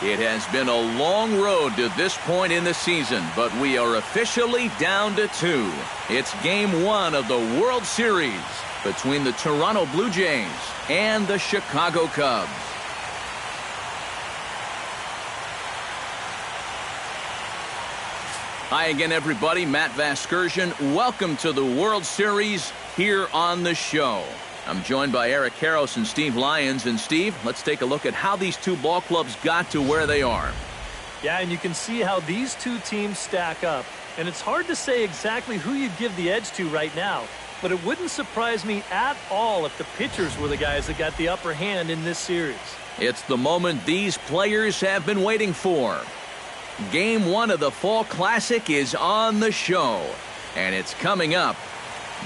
It has been a long road to this point in the season, but we are officially down to 2. It's Game 1 of the World Series between the Toronto Blue Jays and the Chicago Cubs. Hi again, everybody. Matt Vasgersian. Welcome to the World Series here on the show. I'm joined by Eric Karros and Steve Lyons. And Steve, let's take a look at how these two ball clubs got to where they are. Yeah, and you can see how these two teams stack up. And it's hard to say exactly who you'd give the edge to right now. But it wouldn't surprise me at all if the pitchers were the guys that got the upper hand in this series. It's the moment these players have been waiting for. Game 1 of the Fall Classic is on the show. And it's coming up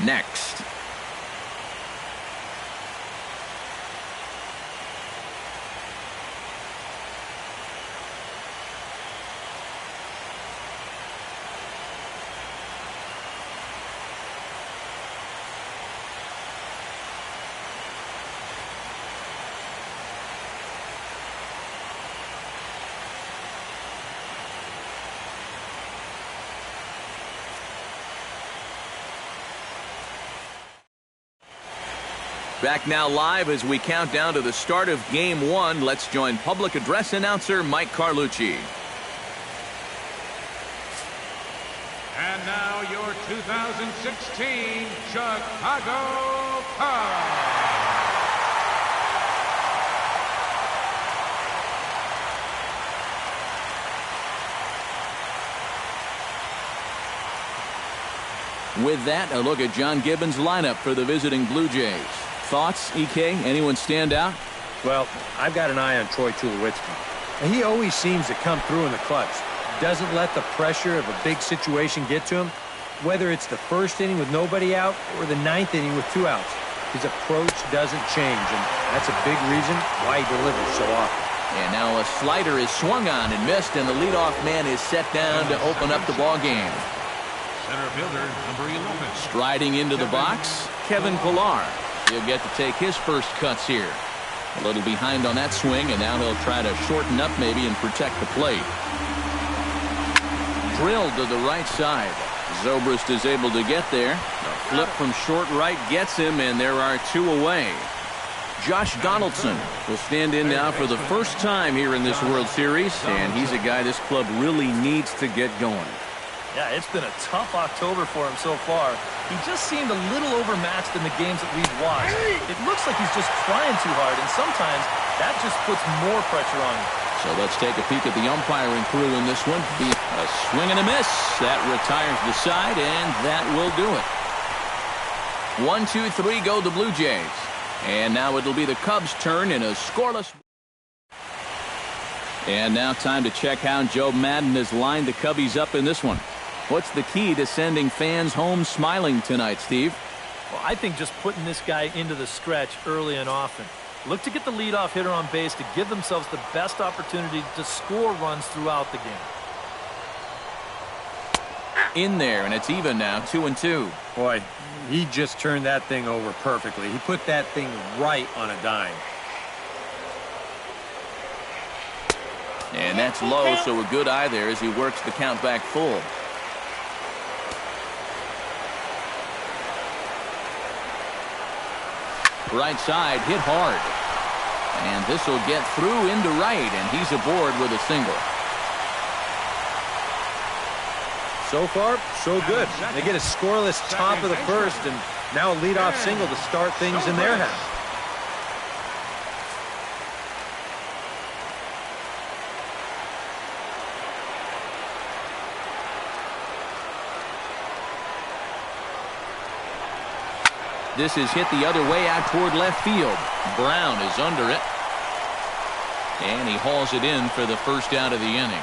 next. Back now live as we count down to the start of Game 1. Let's join public address announcer Mike Carlucci. And now your 2016 Chicago Cubs. With that, a look at John Gibbons' lineup for the visiting Blue Jays. Thoughts, EK? Anyone stand out? Well, I've got an eye on Troy Tulowitzki. He always seems to come through in the clutch. Doesn't let the pressure of a big situation get to him. Whether it's the first inning with nobody out or the ninth inning with 2 outs, his approach doesn't change, and that's a big reason why he delivers so often. And now a slider is swung on and missed, and the leadoff man is set down to open up the ball game. Center fielder, number 11. Striding into the box, Kevin Pillar. He'll get to take his first cuts here. A little behind on that swing, and now he'll try to shorten up maybe and protect the plate. Drilled to the right side. Zobrist is able to get there. A flip from short right gets him, and there are 2 away. Josh Donaldson will stand in now for the first time here in this World Series, and he's a guy this club really needs to get going. Yeah, it's been a tough October for him so far. He just seemed a little overmatched in the games that we've watched. It looks like he's just trying too hard, and sometimes that just puts more pressure on him. So let's take a peek at the umpiring crew in this one. A swing and a miss. That retires the side, and that will do it. 1, 2, 3 go the Blue Jays. And now it'll be the Cubs' turn in a scoreless. And now time to check how Joe Madden has lined the Cubbies up in this one. What's the key to sending fans home smiling tonight, Steve? Well, I think just putting this guy into the stretch early and often. Look to get the leadoff hitter on base to give themselves the best opportunity to score runs throughout the game. In there, and it's even now, 2-2. Boy, he just turned that thing over perfectly. He put that thing right on a dime. And that's low, so a good eye there as he works the count back full. Right side, hit hard. And this will get through into right, and he's aboard with a single. So far, so good. They get a scoreless top of the first, and now a leadoff single to start things in their half. This is hit the other way out toward left field. Brown is under it. And he hauls it in for the first out of the inning.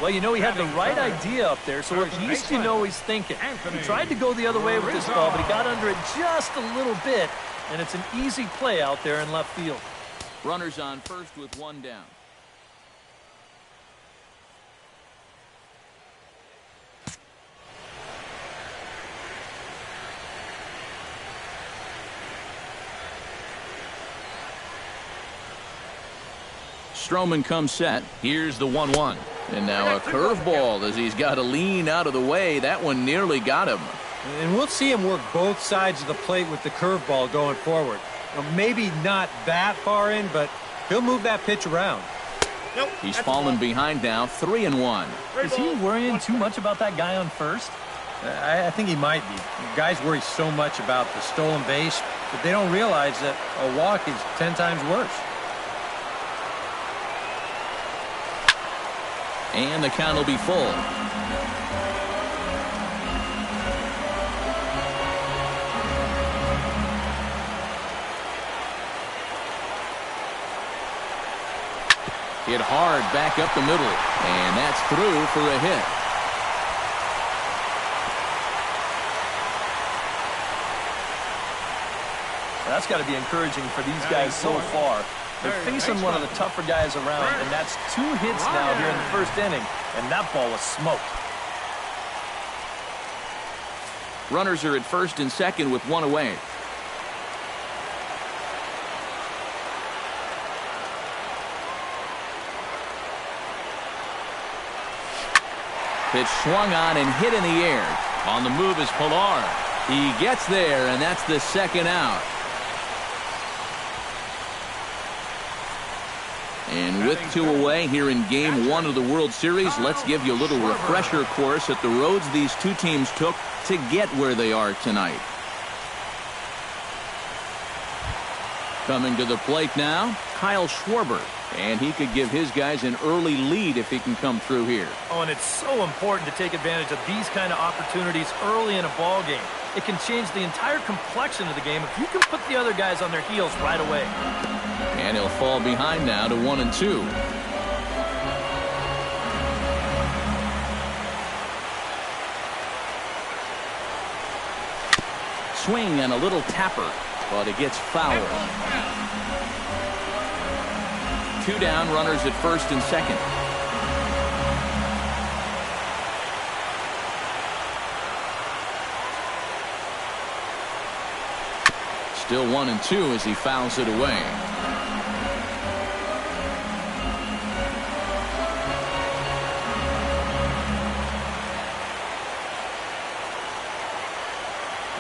Well, you know, he had the right idea up there, so at least you know he's thinking. He tried to go the other way with this ball, but he got under it just a little bit, and it's an easy play out there in left field. Runners on first with 1 down. Stroman comes set. Here's the 1-1. And now a curveball as he's got to lean out of the way. That one nearly got him. And we'll see him work both sides of the plate with the curveball going forward. Well, maybe not that far in, but he'll move that pitch around. He's fallen behind now, 3-1. Is he worrying too much about that guy on first? I think he might be. Guys worry so much about the stolen base, but they don't realize that a walk is 10 times worse. And the count will be full. Hit hard back up the middle, and that's through for a hit. That's got to be encouraging for these guys so far. They're facing one of the tougher guys around, and that's 2 hits now here in the first inning, and that ball was smoked. Runners are at first and second with 1 away. Pitch swung on and hit in the air. On the move is Pilar. He gets there, and that's the second out. And with 2 away here in Game 1 of the World Series, let's give you a little refresher course at the roads these two teams took to get where they are tonight. Coming to the plate now, Kyle Schwarber. And he could give his guys an early lead if he can come through here. Oh, and it's so important to take advantage of these kind of opportunities early in a ball game. It can change the entire complexion of the game if you can put the other guys on their heels right away. And he'll fall behind now to 1-2. Swing and a little tapper, but it gets foul. 2 down, runners at first and second. Still 1-2 as he fouls it away.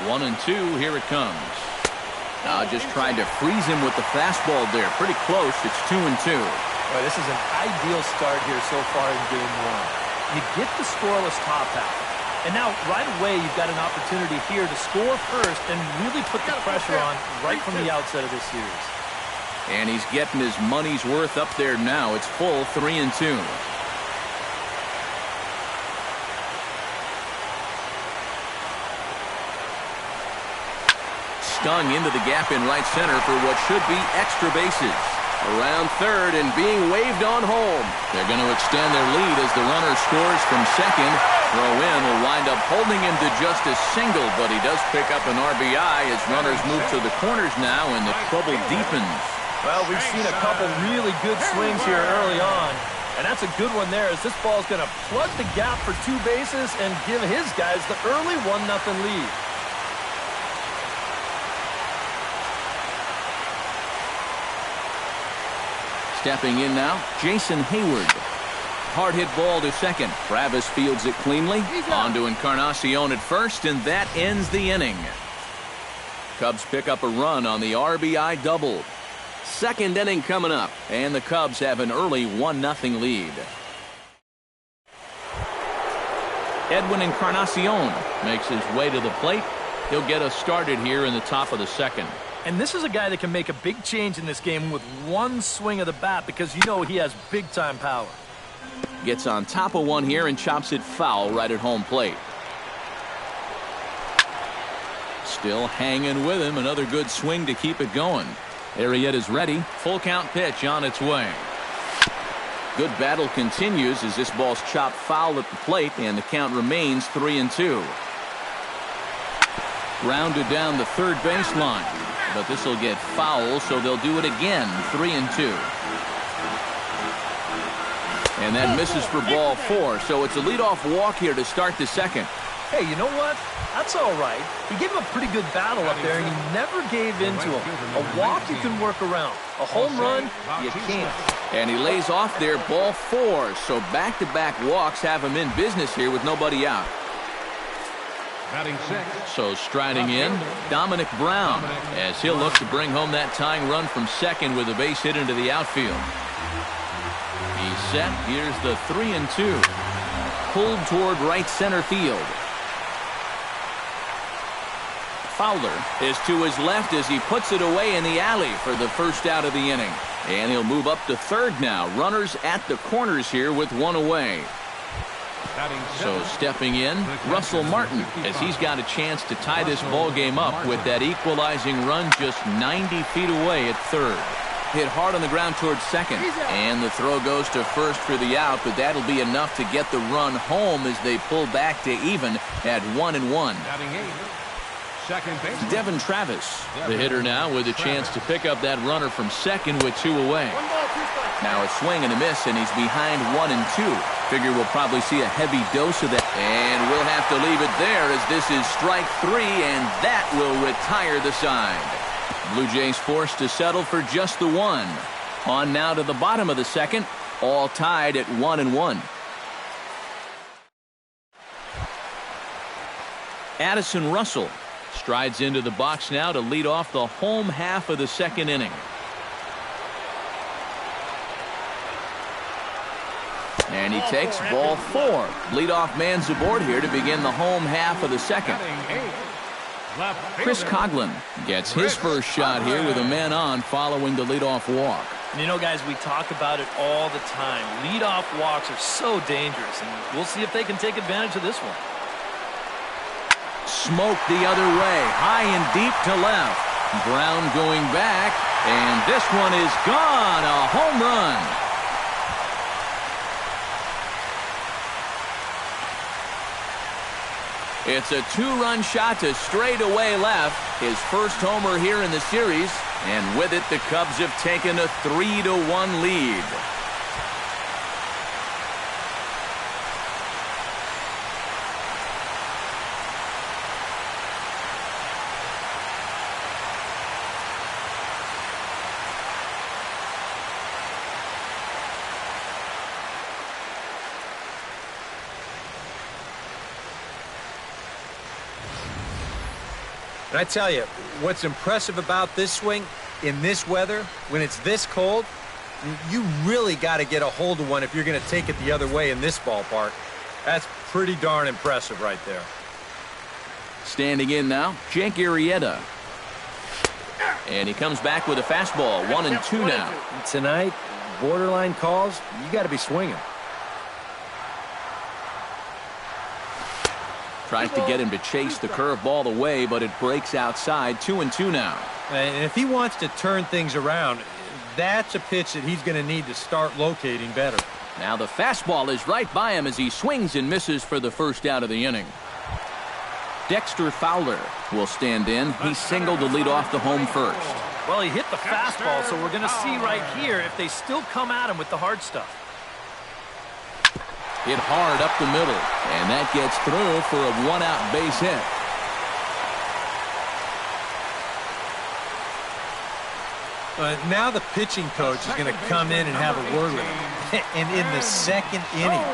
One and two, here it comes. Just tried to freeze him with the fastball there. Pretty close. It's 2-2. Boy, this is an ideal start here so far in Game 1. You get the scoreless top half. And now, right away, you've got an opportunity here to score first and really put the pressure on right from the outset of this series. And he's getting his money's worth up there now. It's full 3-2. Stung into the gap in right center for what should be extra bases. Around third and being waved on home. They're going to extend their lead as the runner scores from second. Throw in will wind up holding him to just a single, but he does pick up an RBI as runners move to the corners now and the trouble deepens. Well, we've seen a couple really good swings here early on, and that's a good one there as this ball's going to plug the gap for 2 bases and give his guys the early 1-0 lead. Stepping in now, Jason Hayward. Hard hit ball to second. Travis fields it cleanly. On to Encarnacion at first, and that ends the inning. Cubs pick up a run on the RBI double. Second inning coming up, and the Cubs have an early 1-0 lead. Edwin Encarnacion makes his way to the plate. He'll get us started here in the top of the second. And this is a guy that can make a big change in this game with one swing of the bat because you know he has big-time power. Gets on top of one here and chops it foul right at home plate. Still hanging with him. Another good swing to keep it going. Arrieta is ready. Full count pitch on its way. Good battle continues as this ball's chopped foul at the plate, and the count remains 3-2. Rounded down the third baseline. But this will get foul, so they'll do it again. 3-2. And that misses for ball 4. So it's a leadoff walk here to start the second. Hey, you know what? That's all right. He gave him a pretty good battle up there, and he never gave in to him. A walk you can work around. A home run, you can't. And he lays off there, ball 4. So back-to-back walks have him in business here with nobody out. Batting 6. So striding in, Dominic Brown, as he'll look to bring home that tying run from second with a base hit into the outfield. He's set. Here's the 3-2. Pulled toward right center field. Fowler is to his left as he puts it away in the alley for the first out of the inning. And he'll move up to third now. Runners at the corners here with one away. So stepping in, Russell Martin, as he's got a chance to tie this ball game up with that equalizing run just 90 feet away at third. Hit hard on the ground towards second. And the throw goes to first for the out, but that'll be enough to get the run home as they pull back to even at 1-1. Second base. Devin Travis, the hitter now with a chance to pick up that runner from second with 2 away. Now a swing and a miss, and he's behind 1-2. Figure we'll probably see a heavy dose of that. And we'll have to leave it there as this is strike 3, and that will retire the side. Blue Jays forced to settle for just the 1. On now to the bottom of the second, all tied at 1-1. Addison Russell strides into the box now to lead off the home half of the second inning. And he takes ball 4. Leadoff man's aboard here to begin the home half of the second. Chris Coughlin gets his first shot here with a man on following the leadoff walk. And you know, guys, we talk about it all the time. Leadoff walks are so dangerous, and we'll see if they can take advantage of this one. Smoke the other way, high and deep to left. Brown going back, and this one is gone. A home run. It's a 2-run shot to straightaway left. His first homer here in the series. And with it, the Cubs have taken a 3-1 lead. And I tell you, what's impressive about this swing, in this weather, when it's this cold, you really got to get a hold of one if you're going to take it the other way in this ballpark. That's pretty darn impressive right there. Standing in now, Jake Arrieta. And he comes back with a fastball, 1-2 now. Tonight, borderline calls, you got to be swinging. Tries to get him to chase the curveball away, but it breaks outside. 2-2 now. And if he wants to turn things around, that's a pitch that he's going to need to start locating better. Now the fastball is right by him as he swings and misses for the first out of the inning. Dexter Fowler will stand in. He singled to lead off the home first. Well, he hit the fastball, so we're going to see right here if they still come at him with the hard stuff. Hit hard up the middle, and that gets through for a 1-out base hit. Now the pitching coach is going to come in and have a word with him. And in the second inning,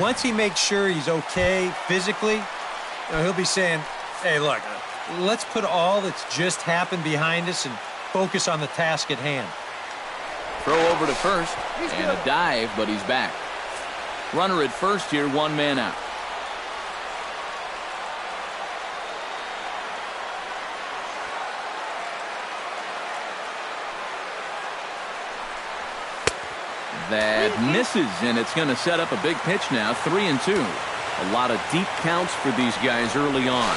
once he makes sure he's okay physically, he'll be saying, hey, look, let's put all that's just happened behind us and focus on the task at hand. Throw over to first, and a dive, but he's back. Runner at first here, 1 man out. That misses, and it's going to set up a big pitch now, 3-2. A lot of deep counts for these guys early on.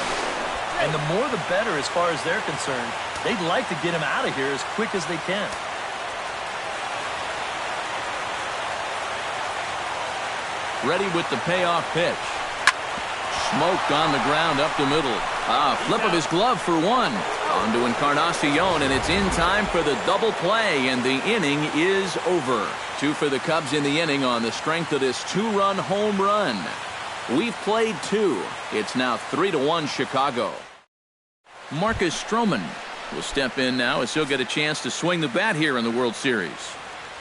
And the more the better as far as they're concerned. They'd like to get him out of here as quick as they can. Ready with the payoff pitch. Smoked on the ground up the middle. Flip of his glove for 1. On to Encarnacion, and it's in time for the double play, and the inning is over. 2 for the Cubs in the inning on the strength of this 2-run home run. We've played 2. It's now 3-1 Chicago. Marcus Stroman will step in now as he'll get a chance to swing the bat here in the World Series.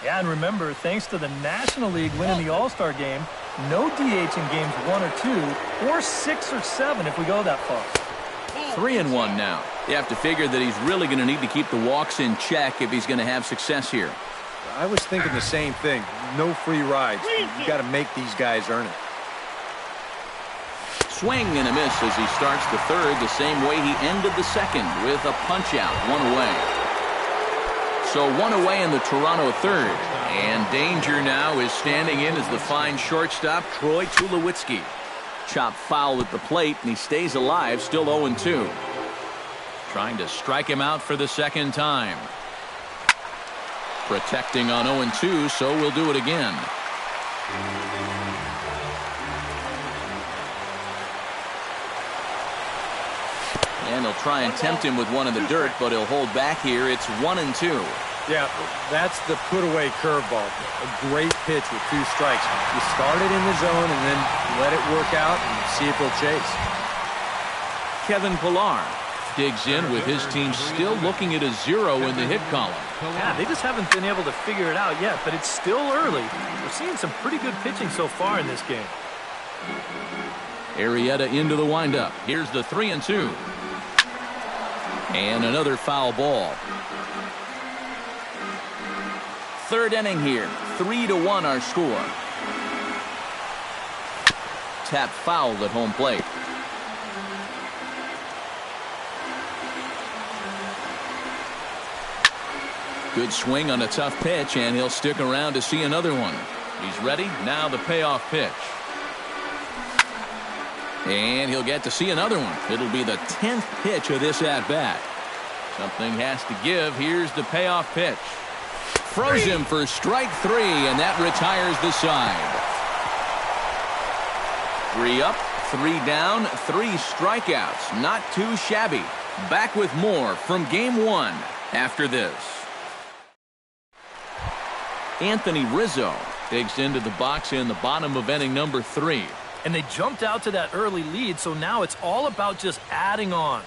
Yeah, and remember, thanks to the National League winning the All-Star game, no DH in games 1 or 2, or 6 or 7 if we go that far. 3-1 now. You have to figure that he's really going to need to keep the walks in check if he's going to have success here. I was thinking the same thing. No free rides. You got to make these guys earn it. Swing and a miss as he starts the third the same way he ended the second with a punch out, 1 away. So 1 away in the Toronto third. And danger now is standing in as the fine shortstop Troy Tulowitzki. Chop foul at the plate and he stays alive, still 0-2. Trying to strike him out for the second time. Protecting on 0-2, so we'll do it again. And he'll try and tempt him with one in the dirt, but he'll hold back here. It's 1-2. Yeah, that's the put-away curveball. A great pitch with 2 strikes. You start it in the zone and then let it work out and see if he'll chase. Kevin Pillar digs in with his team still looking at a 0 in the hit column. Yeah, they just haven't been able to figure it out yet, but it's still early. We're seeing some pretty good pitching so far in this game. Arrieta into the windup. Here's the 3-2. And another foul ball. Third inning here. 3-1 our score. Tap foul at home plate. Good swing on a tough pitch, and he'll stick around to see another one. He's ready. Now the payoff pitch. And he'll get to see another one. It'll be the 10th pitch of this at-bat. Something has to give. Here's the payoff pitch. Froze him for strike 3, and that retires the side. 3 up, 3 down, 3 strikeouts. Not too shabby. Back with more from Game 1 after this. Anthony Rizzo digs into the box in the bottom of inning number 3. And they jumped out to that early lead, so now it's all about just adding on.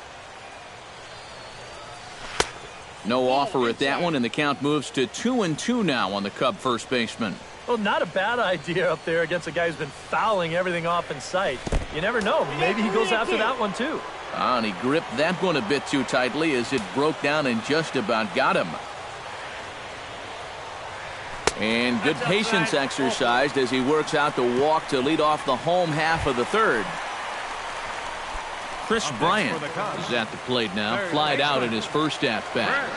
No offer at that one, and the count moves to 2-2 now on the Cub first baseman. Well, not a bad idea up there against a guy who's been fouling everything off in sight. You never know. Maybe he goes after that one, too. And he gripped that one a bit too tightly as it broke down and just about got him. And good patience exercised as he works out the walk to lead off the home half of the third. Chris Bryant is at the plate now, flied out in his first at-bat.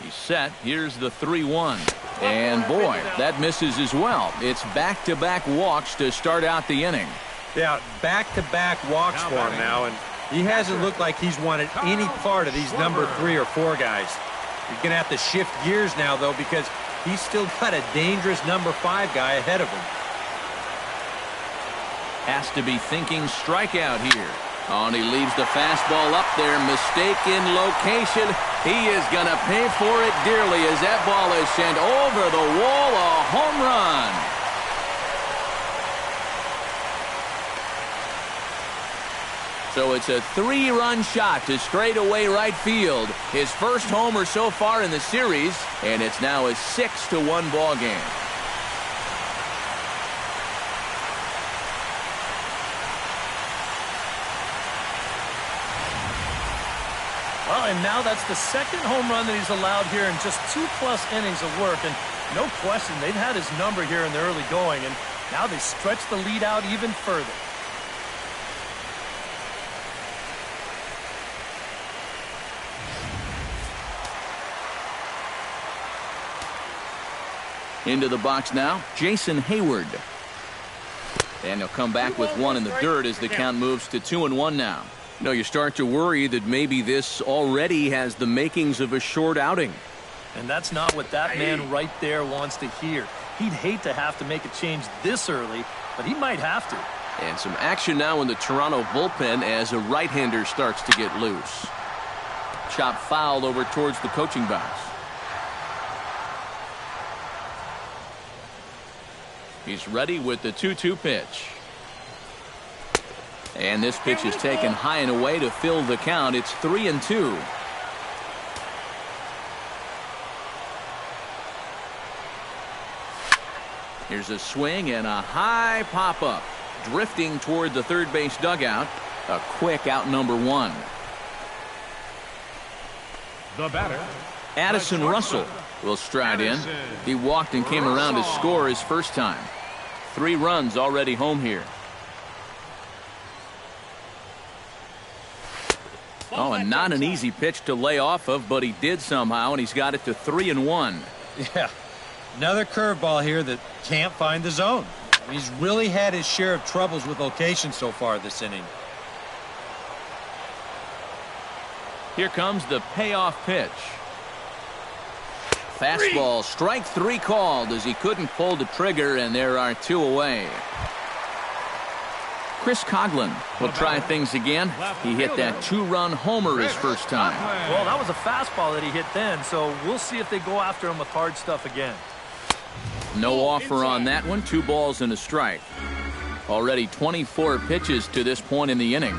He's set. Here's the 3-1. And boy, that misses as well. It's back-to-back walks to start out the inning. Yeah, back-to-back walks for him now, and he hasn't looked like he's wanted any part of these number 3 or 4 guys. He's going to have to shift gears now, though, because he's still got a dangerous number 5 guy ahead of him. Has to be thinking strikeout here. Oh, and he leaves the fastball up there. Mistaken location. He is going to pay for it dearly as that ball is sent over the wall. A home run. So it's a 3-run shot to straightaway right field. His first homer so far in the series, and it's now a 6-1 ball game. Well, and now that's the second home run that he's allowed here in just 2+ innings of work. And no question, they've had his number here in the early going, and now they stretch the lead out even further. Into the box now, Jason Hayward. And he'll come back with one in the dirt as the count moves to 2-1 now. You know, you start to worry that maybe this already has the makings of a short outing. And that's not what that man right there wants to hear. He'd hate to have to make a change this early, but he might have to. And some action now in the Toronto bullpen as a right-hander starts to get loose. Chop fouled over towards the coaching box. He's ready with the 2-2 pitch. And this pitch is taken high and away to fill the count. It's 3-2. Here's a swing and a high pop-up. Drifting toward the third base dugout. A quick out number one. The batter, Addison Russell will stride in. He walked and came around to score his first time. 3 runs already home here. Oh, and not an easy pitch to lay off of, but he did somehow, and he's got it to 3-1. Yeah, another curveball here that can't find the zone. He's really had his share of troubles with location so far this inning. Here comes the payoff pitch. Fastball, strike 3 called as he couldn't pull the trigger, and there are 2 away. Chris Coghlan will try things again. He hit that 2-run homer his first time. Well, that was a fastball that he hit then, so we'll see if they go after him with hard stuff again. No offer on that one. 2 balls and a strike. Already 24 pitches to this point in the inning.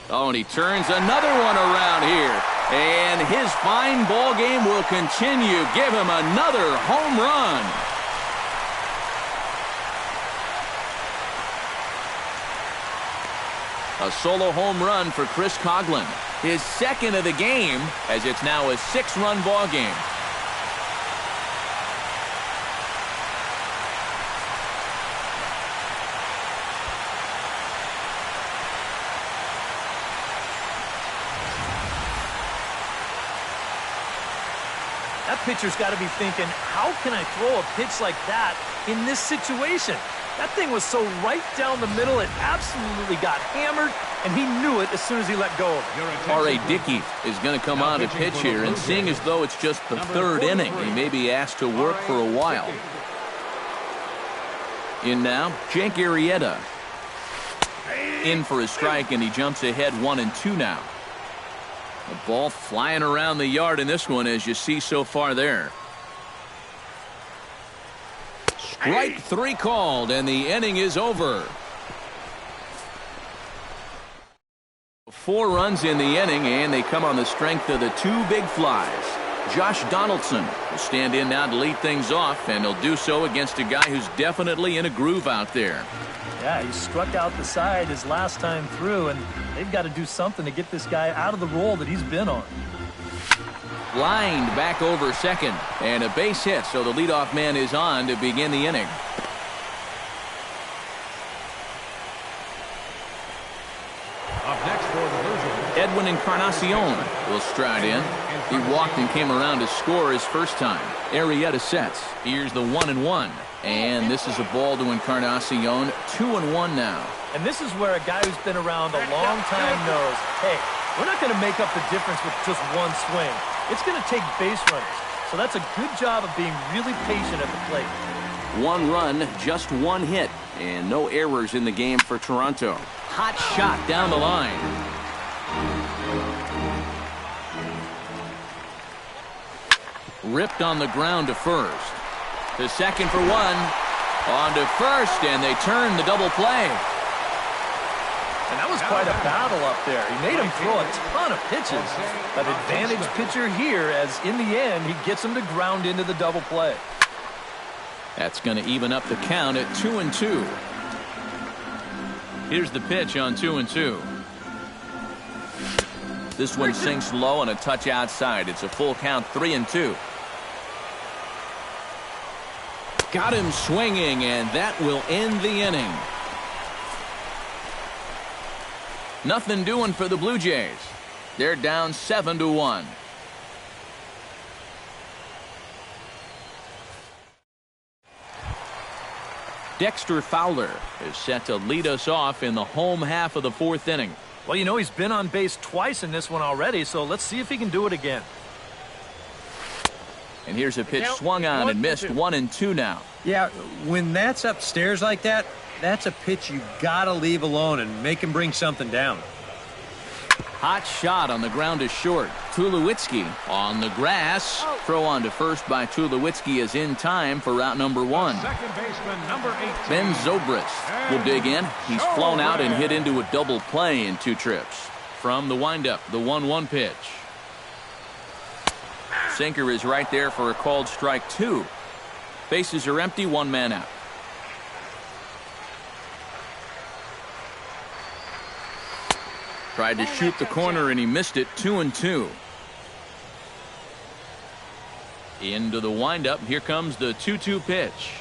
Oh, and he turns another one around here. And his fine ball game will continue. Give him another home run. A solo home run for Chris Coghlan. His second of the game, as it's now a 6-run ball game. That pitcher's got to be thinking, how can I throw a pitch like that in this situation? That thing was so right down the middle, it absolutely got hammered, and he knew it as soon as he let go of it. R.A. Dickey is going to come on to pitch here, and seeing as though it's just the 3rd inning, he may be asked to work for a while. In now, Jake Arrieta. In for a strike, and he jumps ahead 1-2 now. The ball flying around the yard in this one, as you see so far there. Strike 3 called, and the inning is over. 4 runs in the inning, and they come on the strength of the 2 big flies. Josh Donaldson will stand in now to lead things off, and he'll do so against a guy who's definitely in a groove out there. Yeah, he struck out the side his last time through, and they've got to do something to get this guy out of the role that he's been on. Lined back over second, and a base hit, so the leadoff man is on to begin the inning. up next for the Blue Jays, Edwin Encarnacion will stride in. He walked and came around to score his first time. Arrieta sets. Here's the 1-1. And this is a ball to Encarnacion. 2-1 now. And this is where a guy who's been around a long time knows, hey, we're not going to make up the difference with just one swing. It's going to take base runners. So that's a good job of being really patient at the plate. 1 run, just 1 hit, and no errors in the game for Toronto. Hot shot down the line. Ripped on the ground to first. To second for 1. On to first, and they turn the double play. And that was quite a battle up there. He made him throw a ton of pitches. An advantage pitcher here, as in the end, he gets him to ground into the double play. That's going to even up the count at 2-2. Here's the pitch on 2-2. This one sinks low and a touch outside. It's a full count, 3-2. Got him swinging, and that will end the inning. Nothing doing for the Blue Jays. They're down 7-1. Dexter Fowler is set to lead us off in the home half of the 4th inning. Well, you know, he's been on base twice in this one already, so let's see if he can do it again. And here's a pitch swung on and missed. 1-2 now. Yeah, when that's upstairs like that, that's a pitch you gotta leave alone and make him bring something down. Hot shot on the ground is short. Tulowitzki on the grass. Throw on to first by Tulowitzki is in time for route number 1. Second baseman, number 18. Ben Zobrist will dig in. He's flown out and hit into a double play in 2 trips. From the windup, the 1-1 pitch. Sinker is right there for a called strike 2. Bases are empty, 1 man out. Tried to shoot the corner and he missed it. 2-2. Into the windup. Here comes the 2-2 pitch.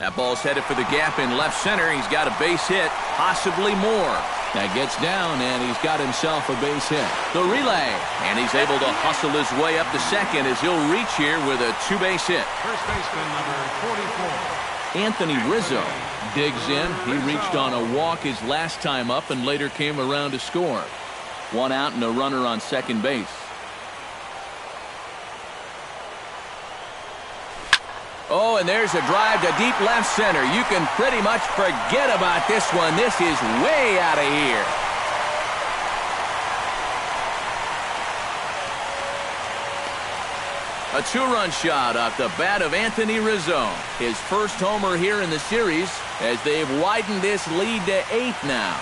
That ball's headed for the gap in left center. He's got a base hit, possibly more. That gets down and he's got himself a base hit. The relay, and he's able to hustle his way up to second as he'll reach here with a 2-base hit. First baseman, number 44. Anthony Rizzo digs in. He reached on a walk his last time up and later came around to score. 1 out and a runner on second base. Oh, and there's a drive to deep left center. You can pretty much forget about this one. This is way out of here. A 2-run shot off the bat of Anthony Rizzo. His first homer here in the series as they've widened this lead to 8 now.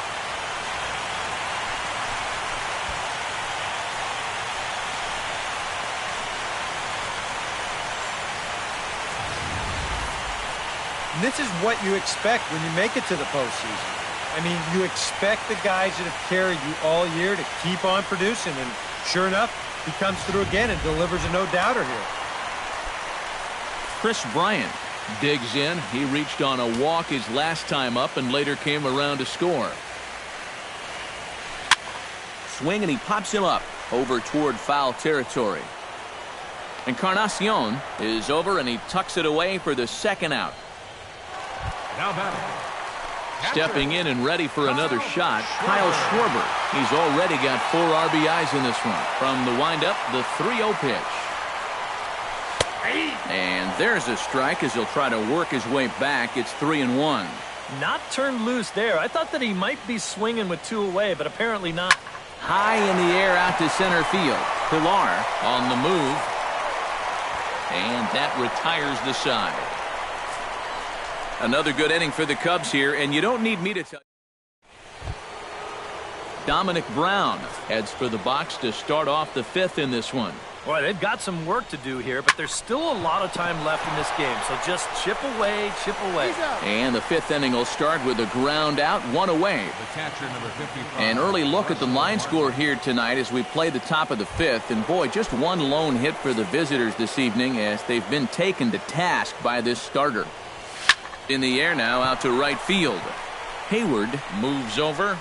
And this is what you expect when you make it to the postseason. I mean, you expect the guys that have carried you all year to keep on producing, and sure enough, he comes through again and delivers a no-doubter here. Chris Bryant digs in. He reached on a walk his last time up and later came around to score. Swing and he pops him up over toward foul territory. Encarnacion is over and he tucks it away for the 2nd out. Now batting. Stepping in and ready for another shot, Kyle Schwarber. He's already got 4 RBIs in this one. From the windup, the 3-0 pitch. And there's a strike as he'll try to work his way back. It's 3-1. Not turned loose there. I thought that he might be swinging with 2 away, but apparently not. High in the air out to center field. Pilar on the move. And that retires the side. Another good inning for the Cubs here, and you don't need me to tell you. Dominic Brown heads for the box to start off the 5th in this one. Boy, they've got some work to do here, but there's still a lot of time left in this game, so just chip away, chip away. And the 5th inning will start with a ground out, 1 away. The catcher, number 55. An early look at the line score here tonight as we play the top of the 5th, and boy, just 1 lone hit for the visitors this evening as they've been taken to task by this starter. In the air now, out to right field. Hayward moves over,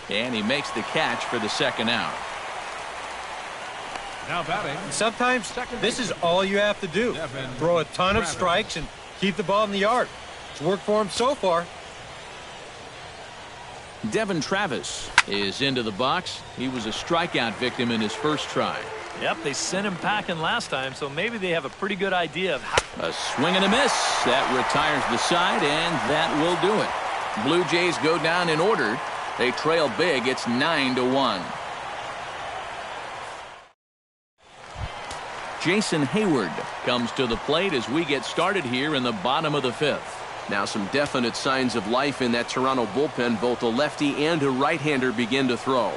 and he makes the catch for the 2nd out. Now batting. Sometimes this is all you have to do. Throw a ton of strikes and keep the ball in the yard. It's worked for him so far. Devin Travis is into the box. He was a strikeout victim in his first try. Yep, they sent him packing last time, so maybe they have a pretty good idea of how. A swing and a miss. That retires the side, and that will do it. Blue Jays go down in order. They trail big. It's 9-1. Jason Hayward comes to the plate as we get started here in the bottom of the 5th. Now some definite signs of life in that Toronto bullpen. Both a lefty and a right-hander begin to throw.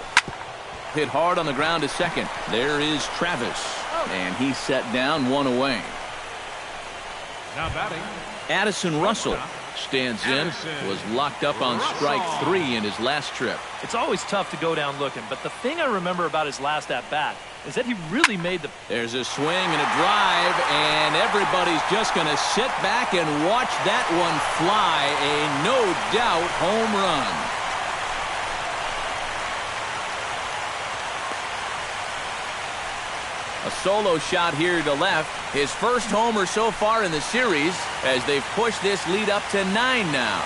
Hit hard on the ground to second. There is Travis, and he's set down 1 away. Now batting. Addison Russell stands in, was locked up on strike 3 in his last trip. It's always tough to go down looking, but the thing I remember about his last at-bat is that he really made the. There's a swing and a drive, and everybody's just going to sit back and watch that one fly. A no-doubt home run. A solo shot here to left. His first homer so far in the series as they've pushed this lead up to 9 now.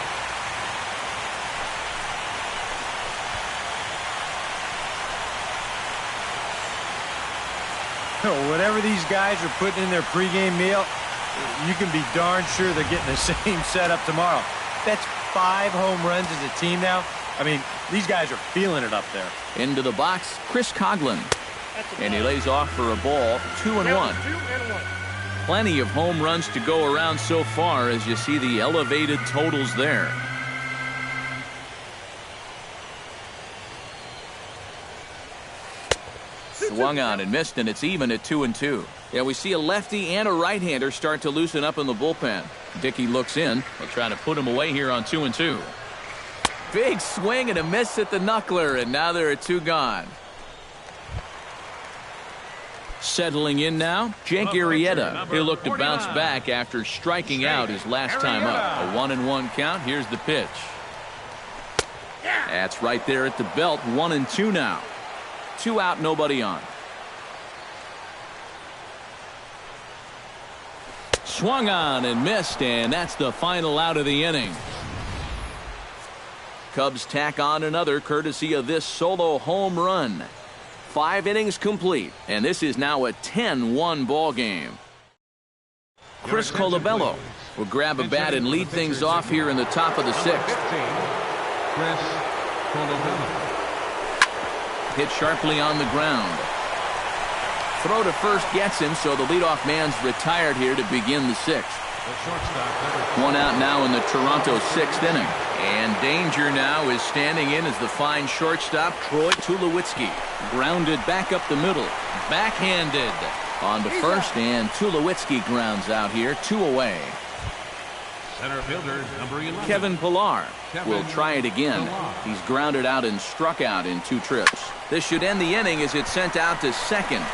Whatever these guys are putting in their pregame meal, you can be darn sure they're getting the same setup tomorrow. That's 5 home runs as a team now. I mean, these guys are feeling it up there. Into the box, Chris Coughlin. And he lays off for a ball, 2-1. Plenty of home runs to go around so far as you see the elevated totals there. Swung on and missed, and it's even at 2-2. Yeah, we see a lefty and a right-hander start to loosen up in the bullpen. Dickey looks in. He'll try to put him away here on 2-2. Big swing and a miss at the knuckler, and now there are 2 gone. Settling in now, Jake Arrieta. He'll look to bounce back after striking out his last time up. A 1-1 count. Here's the pitch. That's right there at the belt. 1-2 now. 2 out, nobody on. Swung on and missed, and that's the final out of the inning. Cubs tack on another courtesy of this solo home run. 5 innings complete, and this is now a 10-1 ball game. Chris Colabello will grab a bat and lead things off here in the top of the 6th. Chris Colabello. Hit sharply on the ground. Throw to first gets him, so the leadoff man's retired here to begin the 6th. 1 out now in the Toronto 6th inning. And danger now is standing in as the fine shortstop, Troy Tulowitzki. Grounded back up the middle. Backhanded on to first, and Tulowitzki grounds out here, 2 away. Center fielder, number 11. Kevin Pillar will try it again. He's grounded out and struck out in 2 trips. This should end the inning as it's sent out to second.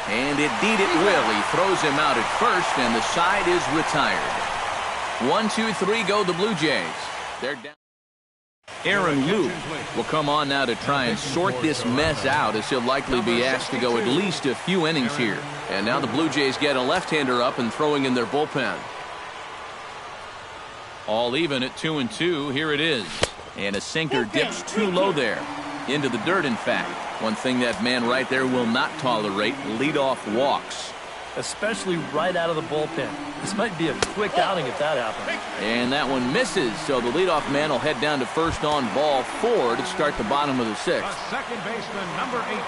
And indeed it will. He throws him out at first, and the side is retired. 1, 2, 3 go the Blue Jays. They're down. Aaron Liu will come on now to try and sort this mess out, as he'll likely be asked to go at least a few innings here. And now the Blue Jays get a left-hander up and throwing in their bullpen. All even at 2-2. Here it is. And a sinker dips too low there. Into the dirt, in fact. One thing that man right there will not tolerate, leadoff walks. Especially right out of the bullpen. This might be a quick outing if that happens. And that one misses, so the leadoff man will head down to first on ball 4 to start the bottom of the 6th. The second baseman, number 18.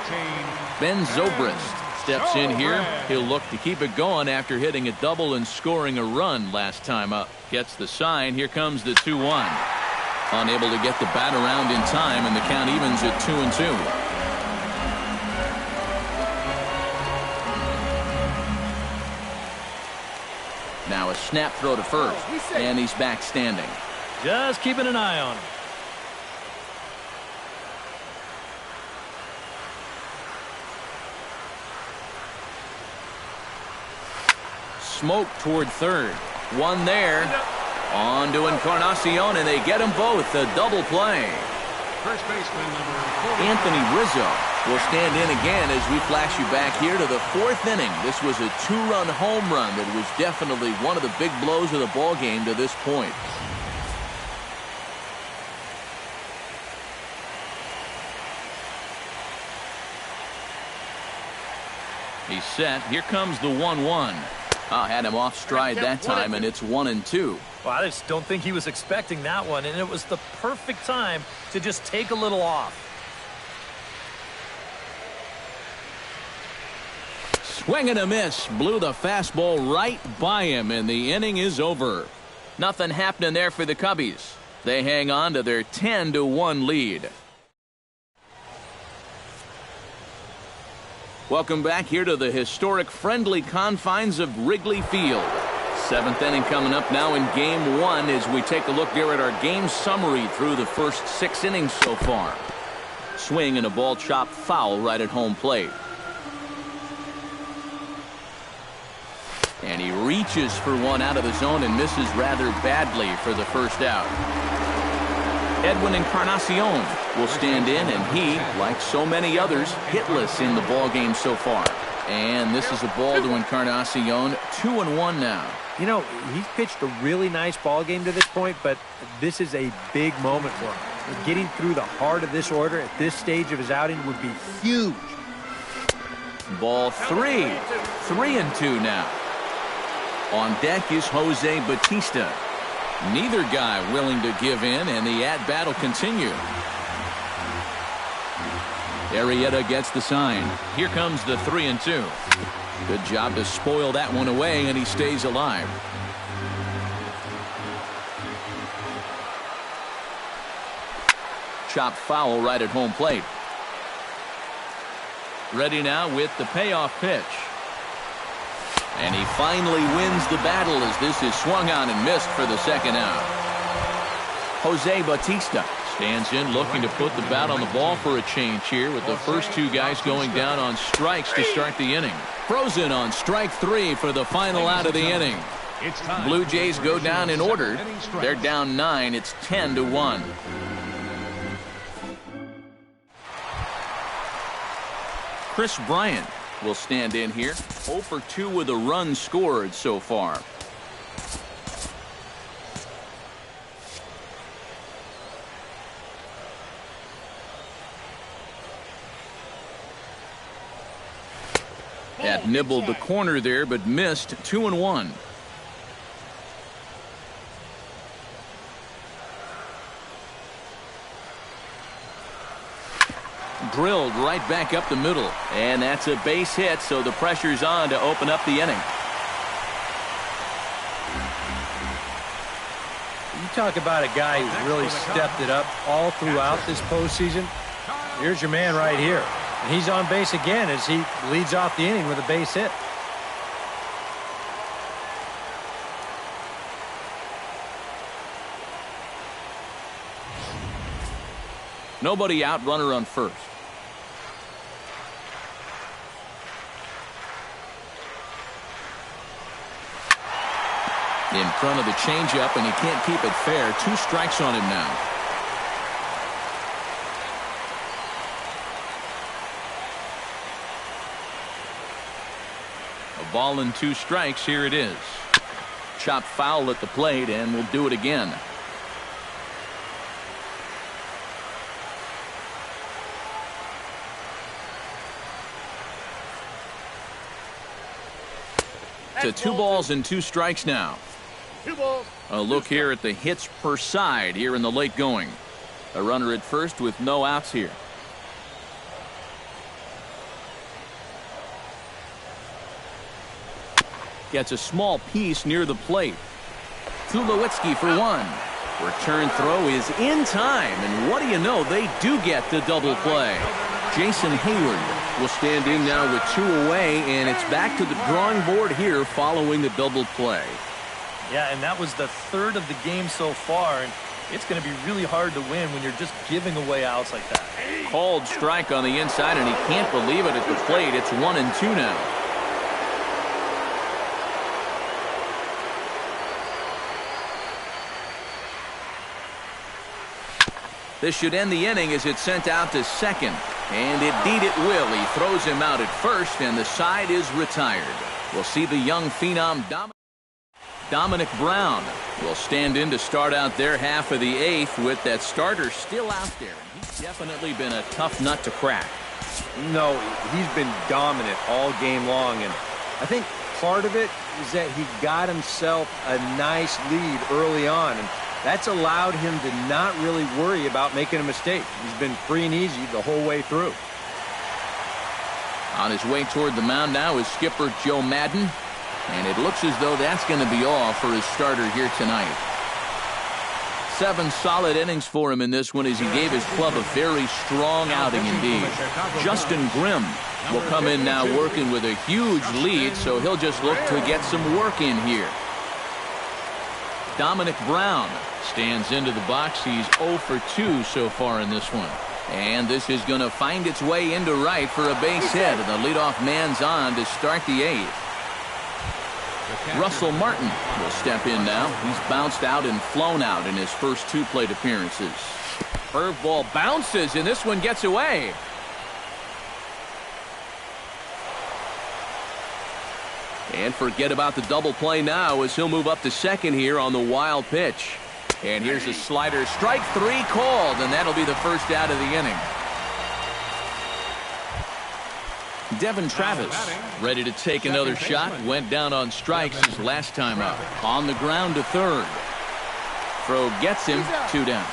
Ben Zobrist steps in here. He'll look to keep it going after hitting a double and scoring a run last time up. Gets the sign. Here comes the 2-1. Unable to get the bat around in time, and the count evens at 2-2. Now a snap throw to first, and he's back standing. Just keeping an eye on him. Smoke toward third. One there. On to Encarnacion, and they get them both. A double play. First baseman, number 40. Anthony Rizzo will stand in again as we flash you back here to the 4th inning. This was a 2-run home run that was definitely one of the big blows of the ball game to this point. He's set. Here comes the 1-1. Had him off stride that time, and it's 1-2. Well, I just don't think he was expecting that one, and it was the perfect time to just take a little off. Swing and a miss. Blew the fastball right by him, and the inning is over. Nothing happening there for the Cubbies. They hang on to their 10-1 lead. Welcome back here to the historic friendly confines of Wrigley Field. 7th inning coming up now in Game 1 as we take a look here at our game summary through the first 6 innings so far. Swing and a ball chopped foul right at home plate. And he reaches for one out of the zone and misses rather badly for the first out. Edwin Encarnacion will stand in, and he, like so many others, hitless in the ballgame so far. And this is a ball to Encarnacion, 2-1 now. You know, he's pitched a really nice ball game to this point, but this is a big moment for him. Getting through the heart of this order at this stage of his outing would be huge. Ball 3. 3-2 now. On deck is Jose Bautista. Neither guy willing to give in, and the at-bat will continue. Arrieta gets the sign. Here comes the 3-2. Good job to spoil that one away, and he stays alive. Chopped foul right at home plate. Ready now with the payoff pitch. And he finally wins the battle as this is swung on and missed for the second out. Jose Bautista stands in looking to put the bat on the ball for a change here with the first two guys going down on strikes to start the inning. Frozen on strike 3 for the final out of the inning. Blue Jays go down in order. They're down 9. It's 10-1. Chris Bryant will stand in here. 0 for 2 with a run scored so far. That nibbled the corner there, but missed. 2-1. Drilled right back up the middle, and that's a base hit, so the pressure's on to open up the inning. You talk about a guy who's really stepped it up all throughout this postseason. Here's your man right here. And he's on base again as he leads off the inning with a base hit. Nobody out, runner on first. In front of the changeup, and he can't keep it fair. 2 strikes on him now. A ball and 2 strikes. Here it is. Chopped foul at the plate, and we'll do it again. To 2 balls and 2 strikes now. A look here at the hits per side here in the late going. A runner at first with no outs here. Gets a small piece near the plate. Tulowitzki for 1. Return throw is in time, and what do you know, they do get the double play. Jason Hayward will stand in now with 2 away, and it's back to the drawing board here following the double play. Yeah, and that was the 3rd of the game so far, and it's going to be really hard to win when you're just giving away outs like that. Called strike on the inside, and he can't believe it at the plate. It's 1-2 now. This should end the inning as it's sent out to second. And indeed it will. He throws him out at first, and the side is retired. We'll see the young phenom Dominic Brown will stand in to start out their half of the 8th with that starter still out there. He's definitely been a tough nut to crack. No, he's been dominant all game long, and I think part of it is that he got himself a nice lead early on, and that's allowed him to not really worry about making a mistake. He's been free and easy the whole way through. On his way toward the mound now is skipper Joe Madden, and it looks as though that's going to be all for his starter here tonight. 7 solid innings for him in this one as he gave his club a very strong outing indeed. Justin Grimm will come in now working with a huge lead, so he'll just look to get some work in here. Dominic Brown stands into the box. He's 0 for 2 so far in this one. And this is going to find its way into right for a base hit. And the leadoff man's on to start the 8th. Russell Martin will step in now. He's bounced out and flown out in his first 2 plate appearances. Curveball bounces, and this one gets away. And forget about the double play now as he'll move up to second here on the wild pitch. And here's a slider. Strike 3 called, and that'll be the first out of the inning. Devin Travis ready to take another shot. Went down on strikes his last time up. On the ground to third. Throw gets him. 2 down.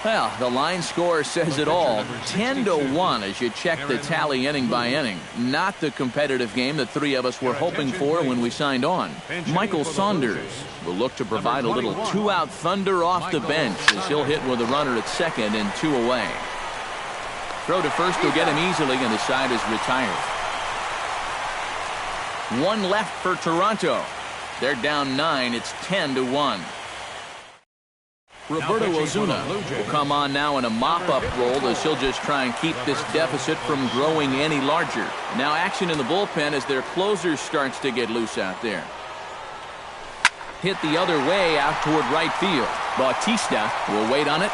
Well, the line score says it all. 10-1 as you check the tally inning by inning. Not the competitive game that three of us were hoping for when we signed on. Michael Saunders will look to provide a little two-out thunder off the bench as he'll hit with a runner at second and 2 away. Throw to first will get him easily, and the side is retired. 1 left for Toronto. They're down 9. It's 10-1. Roberto Ozuna will come on now in a mop-up role as he'll just try and keep this deficit from growing any larger. Now action in the bullpen as their closer starts to get loose out there. Hit the other way out toward right field. Bautista will wait on it.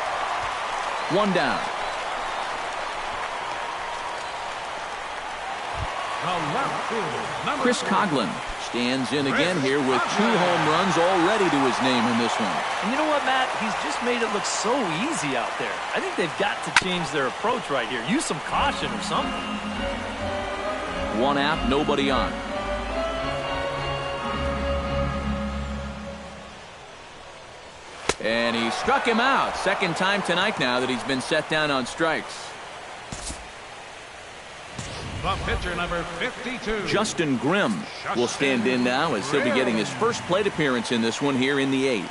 1 down. Chris Coghlan stands in again here with 2 home runs already to his name in this one. And you know what, Matt? He's just made it look so easy out there. I think they've got to change their approach right here. Use some caution or something. 1 out, nobody on. And he struck him out. Second time tonight now that he's been set down on strikes. The pitcher, number 52. Justin Grimm will stand in now as he'll be getting his first plate appearance in this one here in the 8th.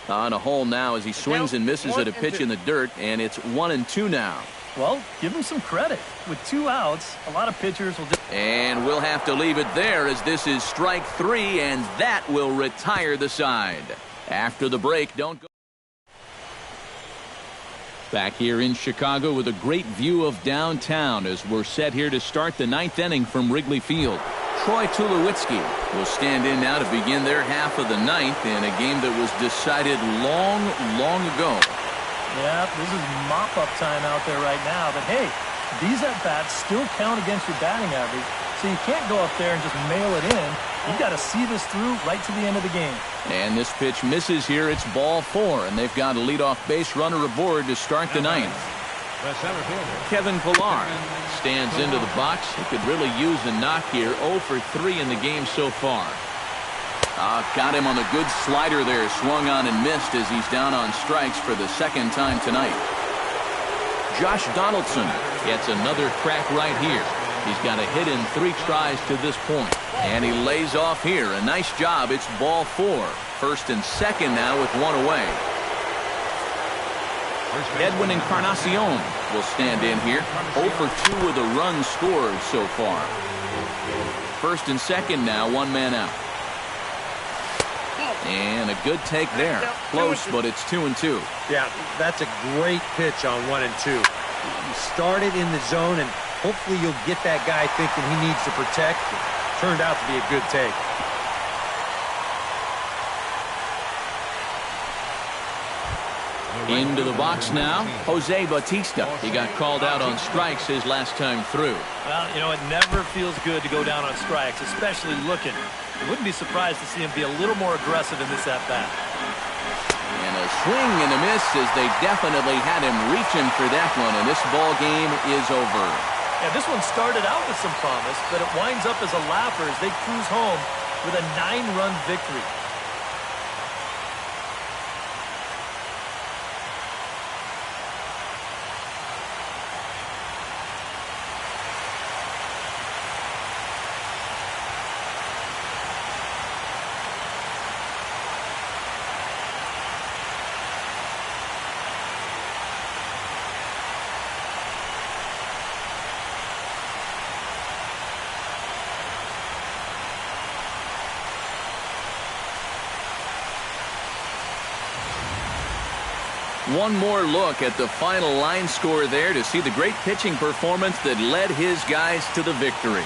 On a hole now as he swings and misses at a pitch in the dirt, and it's 1-2 now. Well, give him some credit. With 2 outs, a lot of pitchers will just... And we'll have to leave it there as this is strike 3, and that will retire the side. After the break, don't go. Back here in Chicago with a great view of downtown as we're set here to start the 9th inning from Wrigley Field. Troy Tulowitzki will stand in now to begin their half of the 9th in a game that was decided long, long ago. Yeah, this is mop-up time out there right now. But, hey, these at-bats still count against your batting average, so you can't go up there and just mail it in. You've got to see this through right to the end of the game. And this pitch misses here. It's ball 4, and they've got a leadoff base runner aboard to start the 9th. Kevin Pillar stands into the box. He could really use a knock here. 0 for 3 in the game so far. Got him on the good slider there. Swung on and missed as he's down on strikes for the 2nd time tonight. Josh Donaldson gets another crack right here. He's got a hit in 3 tries to this point. And he lays off here. A nice job. It's ball 4. 1st and 2nd now with 1 away. Edwin Encarnacion will stand in here. 0 for 2 with a run scored so far. 1st and 2nd now. 1 man out. And a good take there. Close, but it's 2-2. Yeah, that's a great pitch on 1 and 2. You started in the zone, and hopefully you'll get that guy thinking he needs to protect. It turned out to be a good take. Into the box now, Jose Bautista. He got called out on strikes his last time through. Well, you know, it never feels good to go down on strikes, especially looking. I wouldn't be surprised to see him be a little more aggressive in this at-bat. And a swing and a miss as they definitely had him reaching for that one, and this ball game is over. Yeah, this one started out with some promise, but it winds up as a laugher as they cruise home with a 9-run victory. One more look at the final line score there to see the great pitching performance that led his guys to the victory.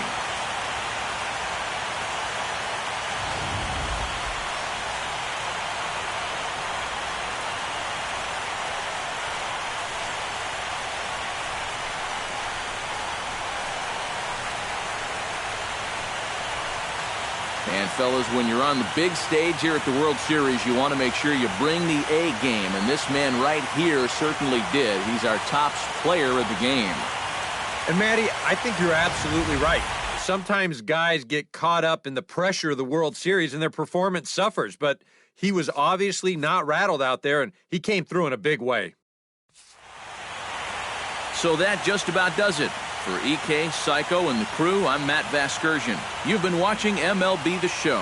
And fellas, when you're on the big stage here at the World Series, you want to make sure you bring the A game, and this man right here certainly did. He's our top player of the game. And Matty, I think you're absolutely right. Sometimes guys get caught up in the pressure of the World Series and their performance suffers, but He was obviously not rattled out there, and he came through in a big way. So that just about does it. For EK, Psycho, and the crew, I'm Matt Vasgersian. You've been watching MLB The Show.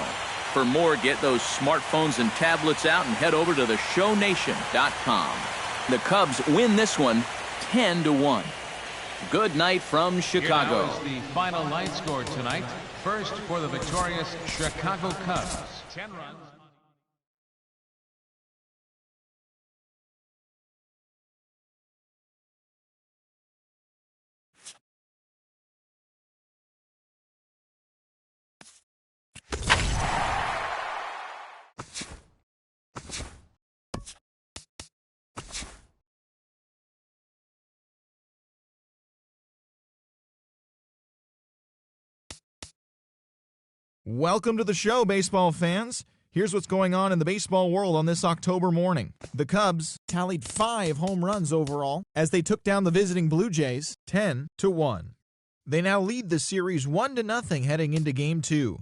For more, get those smartphones and tablets out and head over to theshownation.com. The Cubs win this one 10-1. Good night from Chicago. Here now is the final line score tonight. First for the victorious Chicago Cubs. 10 runs. Welcome to the show, baseball fans. Here's what's going on in the baseball world on this October morning. The Cubs tallied 5 home runs overall as they took down the visiting Blue Jays 10-1. They now lead the series 1-0 heading into Game 2.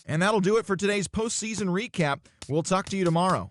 And that'll do it for today's postseason recap. We'll talk to you tomorrow.